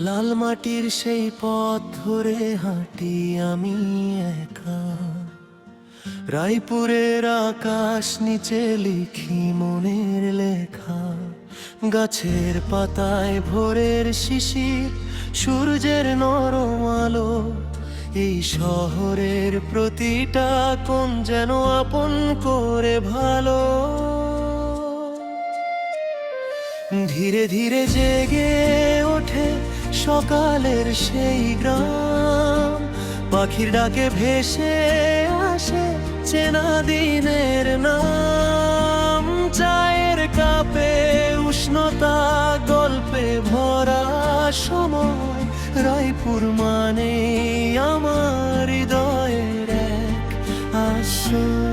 লাল মাটির সেই পথ ধরে হাঁটি আমি একা, রায়পুরের আকাশ নিচে লিখি মনের লেখা। গাছের পাতায় ভোরের শিশির, সূর্যের নরম আলো, এই শহরের প্রতিটা কোণ যেন আপন করে ভালো। ধীরে ধীরে জেগে ওঠে সকালের সেই গ্রাম, পাখির ডাকে ভেসে আসে চেনা দিনের নাম। চায়ের কাপে উষ্ণতা, গল্পে ভরা সময়, রায়পুর মানে আমার হৃদয়ের এক আশ্রয়।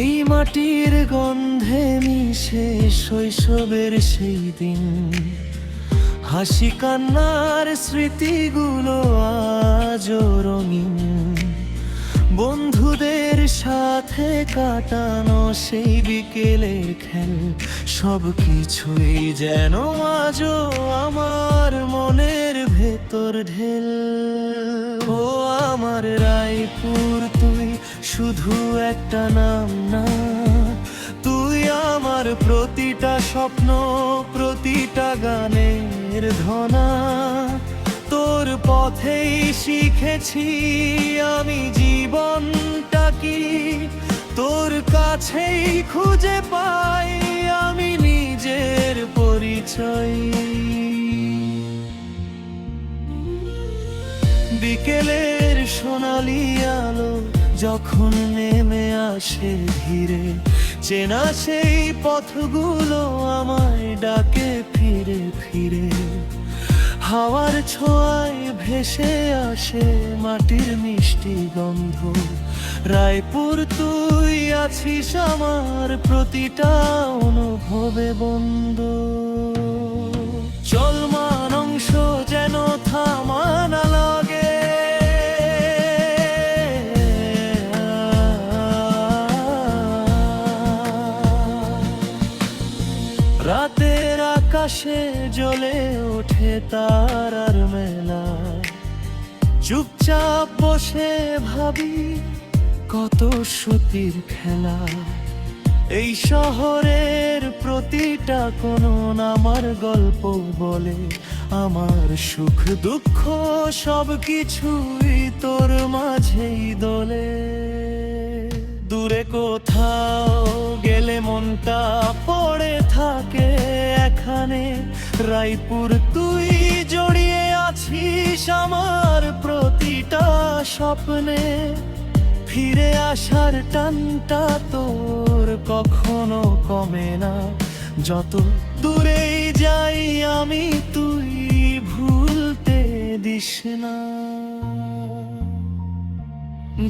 এই মাটির গন্ধে মিশে শৈশবের সেই দিন, হাসি কান্নার স্মৃতিগুলো আজও রঙিন। বন্ধুদের সাথে কাটানো সেই বিকেলে খেল, সব কিছুই যেন আজও আমার মনের ভেতর ঢেল। ও আমার রায়পুর, তুই শুধু একটা নাম না, তুই আমার প্রতিটা স্বপ্ন, প্রতিটা গানের ধনা। তোর পথেই শিখেছি আমি জীবনটা কি, তোর কাছেই খুঁজে পাই আমি নিজের পরিচয়। বিকেলের সোনালি আলো যখন নেমে আসে ধীরে, চেনা সেই পথগুলো আমায় ডাকে ফিরে ফিরে। হাওয়ার ছোঁয়ায় ভেসে আসে মাটির মিষ্টি গন্ধ। রায়পুর, তুই আছিস আমার প্রতিটা অনুভবে বন্ধ। চলমান অংশ যেন থামা না লাগে, রাতের আকাশে জ্বলে ওঠে তারার মেলা। চুপচাপ বসে ভাবি কত স্মৃতির খেলা। এই শহরের প্রতিটা কোণ আমার গল্প বলে, আমার সুখ দুঃখ সব কিছুই তোর মাঝেই দোলে। দূরে কোথাও গেলে মনটা পড়ে থাকে এখানে, রায়পুর তুই জড়িয়ে আছিস আমার প্রতিটা স্বপ্নে। ফিরে আসার টানটা তোর কখনো কমে না, যত দূরেই যাই আমি তুই ভুলতে দিস না।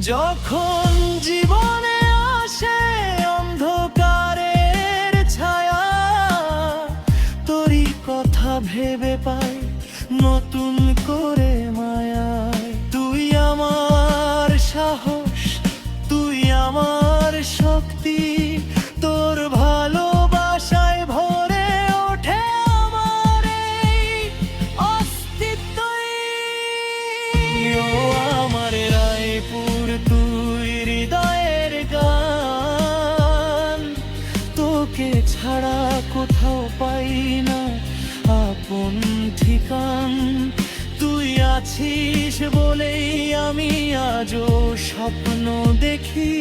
যখন জীবনে আসে অন্ধকারের ছায়া, তোরই কথা ভেবে পাই নতুন করে মায়া। তুই আমার সাহস, তুই আমার শক্তি, তোর ভালোবাসায় ভরে ওঠে আমার এই অস্তিত্বই। ও আমার রায়পুর, তুই হৃদয়ের গান, তোকে ছাড়া কোথাও পাই না আপন ঠিকান। তুই আছিস বলেই আমি আজও স্বপ্ন দেখি,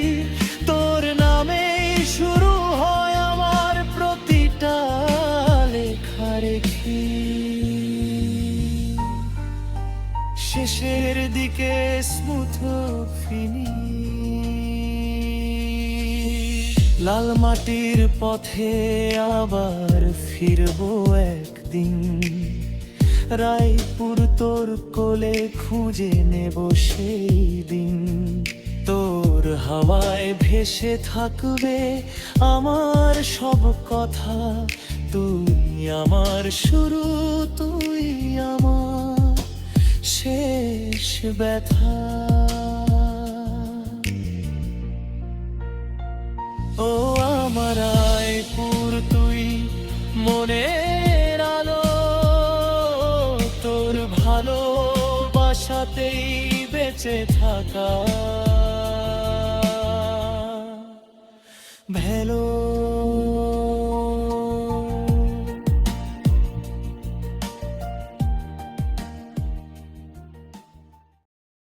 তোর নামেই শুরু হয় আমার প্রতিটা লেখালেখি। শেষের দিকে স্মুথ ফিনিশ, লাল মাটির পথে আবার ফিরবো একদিন। দিন। রায়পুর তোর কোলে খুঁজে নেব সেই দিন। তোর হাওয়ায় ভেসে থাকবে আমার সব কথা। তুই আমার শুরু, তুই আমার শেষ ব্যথা। ও আমার রায়পুর, তুই মনের আলো। তোর ভালোবাসাতেই বেঁচে থাকা।